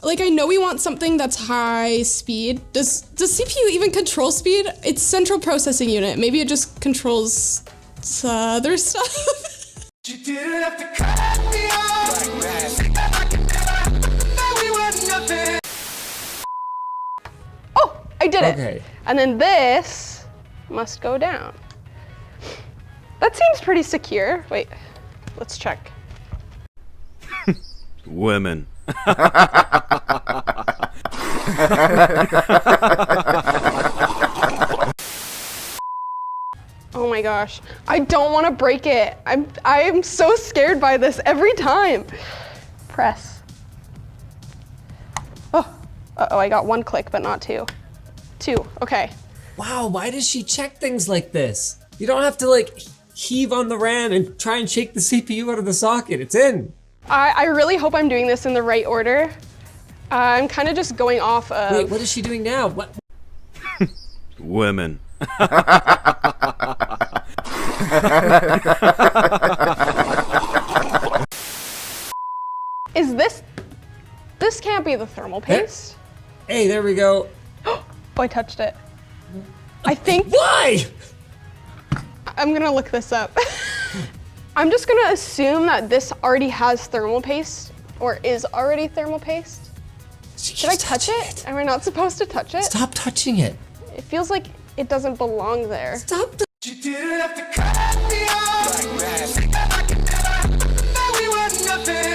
Like, I know we want something that's high speed. Does CPU even control speed? It's central processing unit. Maybe it just controls other stuff. You didn't have to cut me off. Oh, I did it. Okay. And then this must go down. That seems pretty secure. Wait, let's check. Women. Oh my gosh, I don't want to break it. I am so scared by this every time. Press. Oh, uh-oh, I got one click, but not two. Two, okay. Wow, why does she check things like this? You don't have to like heave on the RAM and try and shake the CPU out of the socket. It's in. I really hope I'm doing this in the right order. I'm kind of just going off of... Wait, what is she doing now? What? Women. Is this... This can't be the thermal paste. Hey, there we go. Oh, I touched it. I think... Why? I'm gonna look this up. I'm just gonna assume that this already has thermal paste, or is already thermal paste. Should I touch it? Am I not supposed to touch it? Stop touching it. It feels like it doesn't belong there. Stop. You didn't have to cut me off.